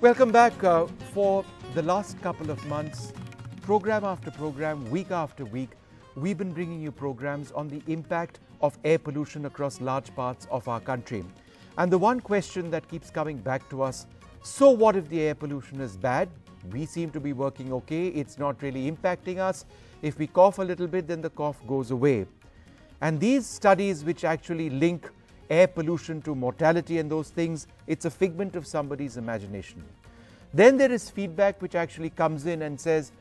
Welcome back. For the last couple of months, program after program, week after week, we've been bringing you programs on the impact of air pollution across large parts of our country. And the one question that keeps coming back to us, so what if the air pollution is bad? We seem to be working okay, it's not really impacting us. If we cough a little bit, then the cough goes away. And these studies which actually link air pollution to mortality and those things, it's a figment of somebody's imagination. Then there is feedback which actually comes in and says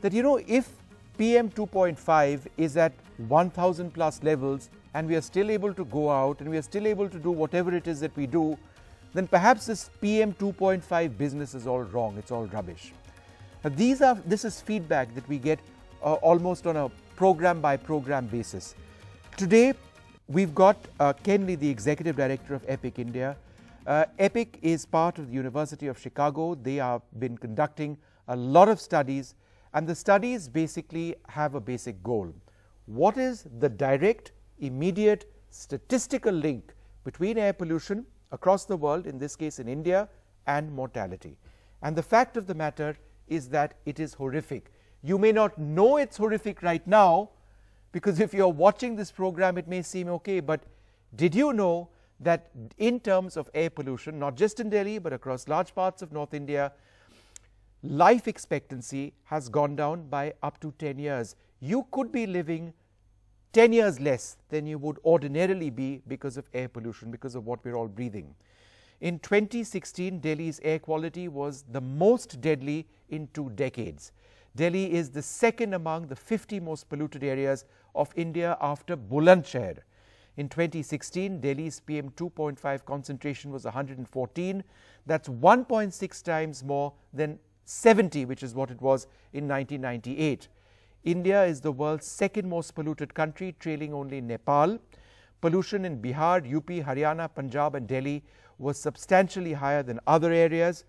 that, you know, if PM 2.5 is at 1000 plus levels and we are still able to go out and we are still able to do whatever it is that we do, then perhaps this PM 2.5 business is all wrong, it's all rubbish. This is feedback that we get almost on a program by program basis. Today, we've got Ken Lee, the Executive Director of EPIC India. EPIC is part of the University of Chicago. They have been conducting a lot of studies, and the studies basically have a basic goal. What is the direct, immediate, statistical link between air pollution across the world, in this case in India, and mortality? And the fact of the matter is that it is horrific. You may not know it's horrific right now, because if you're watching this program, it may seem okay, but did you know that in terms of air pollution, not just in Delhi, but across large parts of North India, life expectancy has gone down by up to 10 years. You could be living 10 years less than you would ordinarily be because of air pollution, because of what we're all breathing. In 2016, Delhi's air quality was the most deadly in 2 decades. Delhi is the second among the 50 most polluted areas of India after Bulandshahr. In 2016, Delhi's PM 2.5 concentration was 114. That's 1.6 times more than 70, which is what it was in 1998. India is the world's second most polluted country, trailing only Nepal. Pollution in Bihar, UP, Haryana, Punjab and Delhi was substantially higher than other areas.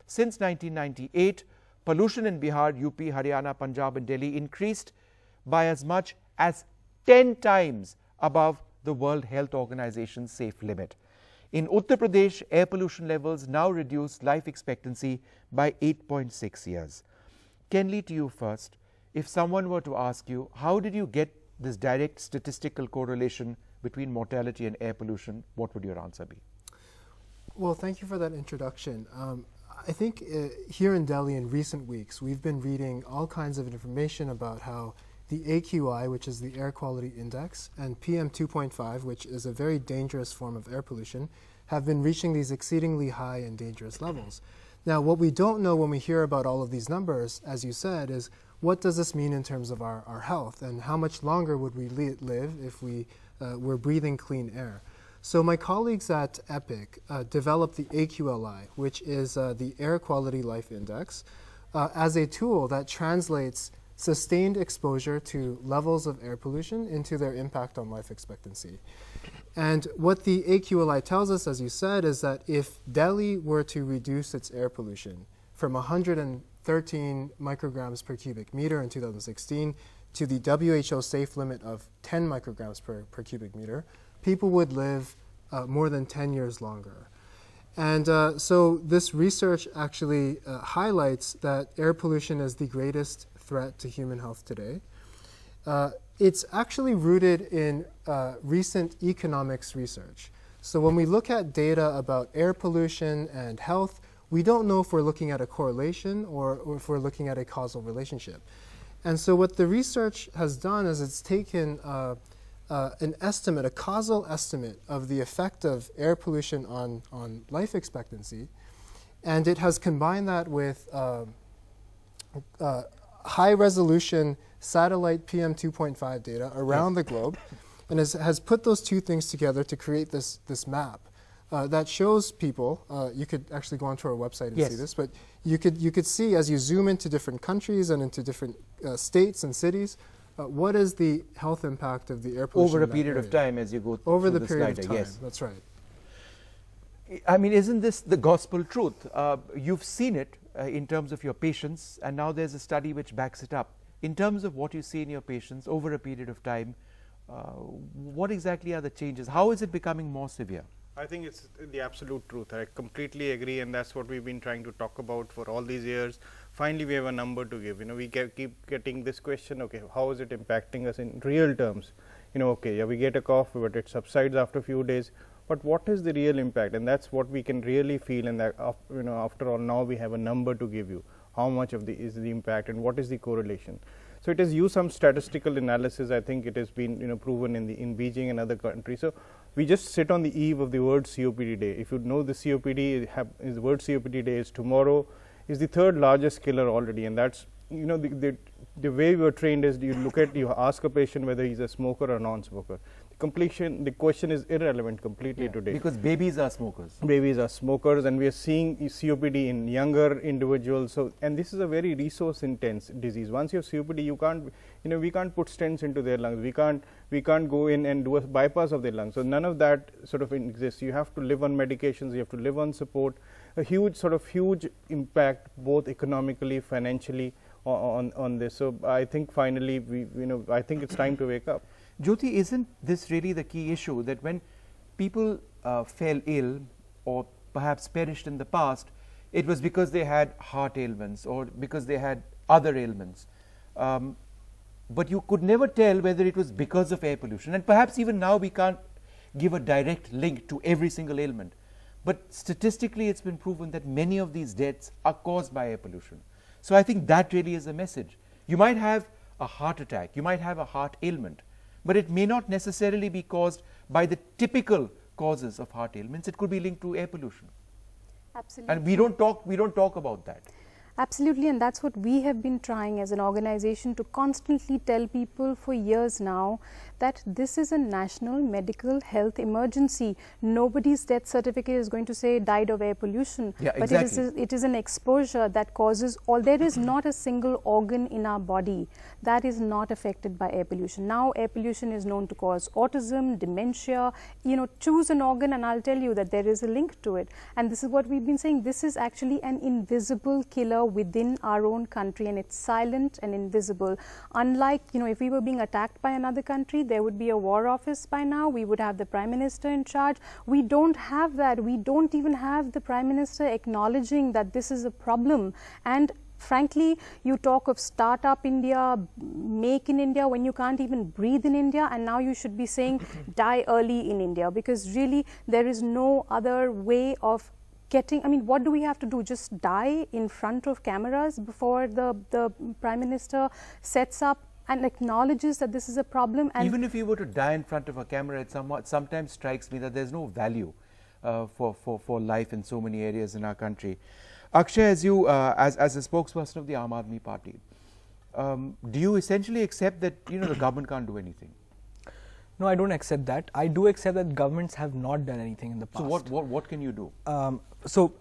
Since 1998, pollution in Bihar, UP, Haryana, Punjab and Delhi increased by as much as 10 times above the World Health Organization's safe limit. In Uttar Pradesh, air pollution levels now reduce life expectancy by 8.6 years. Ken Lee, to you first. If someone were to ask you, how did you get this direct statistical correlation between mortality and air pollution, what would your answer be? Well, thank you for that introduction. I think here in Delhi in recent weeks, we've been reading all kinds of information about how the AQI, which is the air quality index, and PM 2.5, which is a very dangerous form of air pollution, have been reaching these exceedingly high and dangerous levels. Now, what we don't know when we hear about all of these numbers, as you said, is what does this mean in terms of our health, and how much longer would we live if we were breathing clean air? So my colleagues at EPIC developed the AQLI, which is the Air Quality Life Index, as a tool that translates sustained exposure to levels of air pollution into their impact on life expectancy. And what the AQLI tells us, as you said, is that if Delhi were to reduce its air pollution from 113 micrograms per cubic meter in 2016 to the WHO safe limit of 10 micrograms per cubic meter, people would live more than 10 years longer. And so this research actually highlights that air pollution is the greatest threat to human health today. It's actually rooted in recent economics research. So when we look at data about air pollution and health, we don't know if we're looking at a correlation or if we're looking at a causal relationship. And so what the research has done is it's taken an estimate, a causal estimate of the effect of air pollution on life expectancy, and it has combined that with high-resolution satellite PM 2.5 data around the globe, and has put those two things together to create this map that shows people. You could actually go onto our website and see this, but you could see as you zoom into different countries and into different states and cities, what is the health impact of the air pollution over a period of time as you go over through the period of time? Yes, that's right. I mean, isn't this the gospel truth? You've seen it in terms of your patients, and now there's a study which backs it up. In terms of what you see in your patients over a period of time, what exactly are the changes? How is it becoming more severe? I think it's the absolute truth. I completely agree, and that's what we've been trying to talk about for all these years. Finally, we have a number to give. We keep getting this question, okay, how is it impacting us in real terms? Okay, yeah, we get a cough, but it subsides after a few days. But what is the real impact? And that's what we can really feel. And that, after all, now we have a number to give you. How much of is the impact, and what is the correlation? So it has used some statistical analysis. I think it has been proven in Beijing and other countries. So we just sit on the eve of the World COPD Day. If you know the COPD is the World COPD Day is tomorrow, is the third largest killer already, and that's the way we were trained is you ask a patient whether he's a smoker or non-smoker. The question is irrelevant completely today. Because babies are smokers. Babies are smokers, and we are seeing COPD in younger individuals. So, and this is a very resource intense disease. Once you have COPD, you can't, we can't put stents into their lungs. We can't go in and do a bypass of their lungs. So none of that sort of exists. You have to live on medications. You have to live on support. A huge impact, both economically, financially, on this. So I think finally I think it's time to wake up. Jyoti, isn't this really the key issue, that when people fell ill or perhaps perished in the past, it was because they had heart ailments or because they had other ailments, but you could never tell whether it was because of air pollution, and perhaps even now we can't give a direct link to every single ailment, but statistically it's been proven that many of these deaths are caused by air pollution. So I think that really is a message. You might have a heart attack, you might have a heart ailment, but it may not necessarily be caused by the typical causes of heart ailments. It could be linked to air pollution. Absolutely. And we don't talk about that. Absolutely, and that's what we have been trying as an organization to constantly tell people for years now, that this is a national medical health emergency. Nobody's death certificate is going to say died of air pollution, yeah, but exactly. it is an exposure that causes there is not a single organ in our body that is not affected by air pollution. Now air pollution is known to cause autism, dementia. Choose an organ and I'll tell you that there is a link to it. And this is what we've been saying, this is actually an invisible killer within our own country, and it's silent and invisible. Unlike, if we were being attacked by another country, there would be a war office by now, we would have the Prime Minister in charge. We don't have that. We don't even have the Prime Minister acknowledging that this is a problem. And frankly, you talk of Startup India, Make in India, when you can't even breathe in India, and now you should be saying die early in India, because really there is no other way of what do we have to do? Just die in front of cameras before the Prime Minister sets up and acknowledges that this is a problem? And even if you were to die in front of a camera, it sometimes strikes me that there's no value for life in so many areas in our country. Akshay, as you as a spokesperson of the Aam Aadmi Party, do you essentially accept that the government can't do anything? No, I don't accept that. I do accept that governments have not done anything in the past. So what can you do? So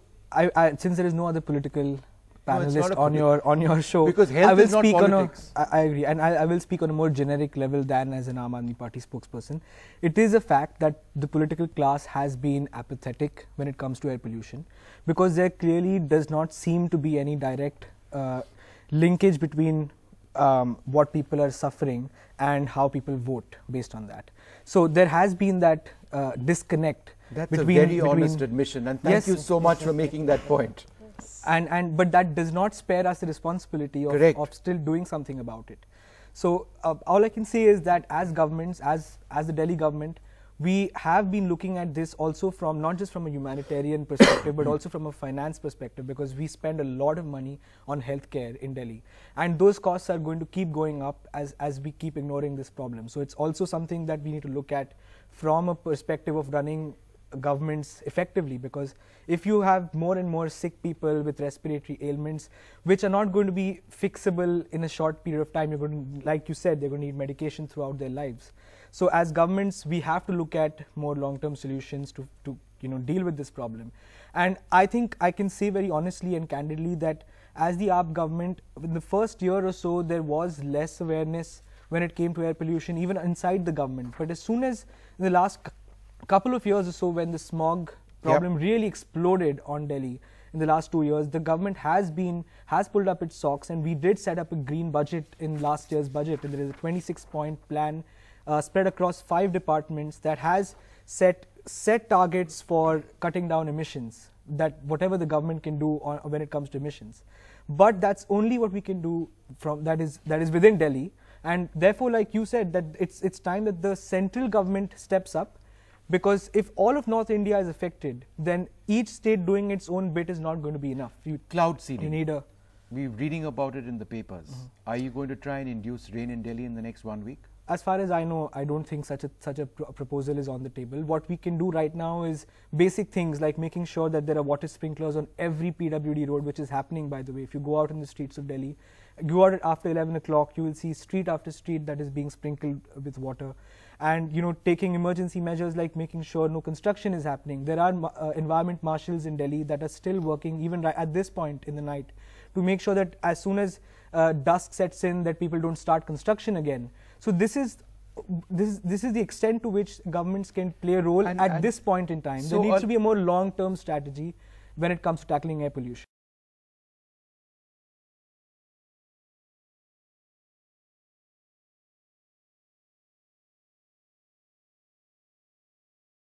since there is no other political panelist on your show, because health is not politics. I agree, and I will speak on a more generic level than as an Aam Aadmi Party spokesperson. It is a fact that the political class has been apathetic when it comes to air pollution, because there clearly does not seem to be any direct linkage between what people are suffering and how people vote based on that. So there has been that disconnect. That's a very honest admission, and thank you so much for making that point. But that does not spare us the responsibility of still doing something about it. So all I can say is that as governments, as the Delhi government, we have been looking at this also from not just from a humanitarian perspective but also from a finance perspective, because we spend a lot of money on healthcare in Delhi, and those costs are going to keep going up as we keep ignoring this problem. So it's also something that we need to look at from a perspective of running governments effectively, because if you have more and more sick people with respiratory ailments which are not going to be fixable in a short period of time, you're going to, like you said, they're going to need medication throughout their lives. So as governments, we have to look at more long-term solutions to deal with this problem. And I think I can say very honestly and candidly that as the AAP government, in the first year or so, there was less awareness when it came to air pollution, even inside the government. But as soon as in the last couple of years or so, when the smog problem really exploded on Delhi in the last 2 years, the government has pulled up its socks, and we did set up a green budget in last year's budget, and there is a 26-point plan spread across 5 departments that has set set targets for cutting down emissions, that whatever the government can do when it comes to emissions. But that's only what we can do from that is within Delhi, and therefore, like you said, that it's time that the central government steps up, because if all of North India is affected, then each state doing its own bit is not going to be enough. Cloud seeding. You need a. We're reading about it in the papers. Are you going to try and induce rain in Delhi in the next 1 week? As far as I know, I don't think such a proposal is on the table. What we can do right now is basic things like making sure that there are water sprinklers on every PWD road, which is happening, by the way. If you go out in the streets of Delhi, go out after 11 o'clock, you will see street after street that is being sprinkled with water. And taking emergency measures like making sure no construction is happening. There are environment marshals in Delhi that are still working even at this point in the night to make sure that as soon as dusk sets in, that people don't start construction again. So this is the extent to which governments can play a role at this point in time. There needs to be a more long-term strategy when it comes to tackling air pollution.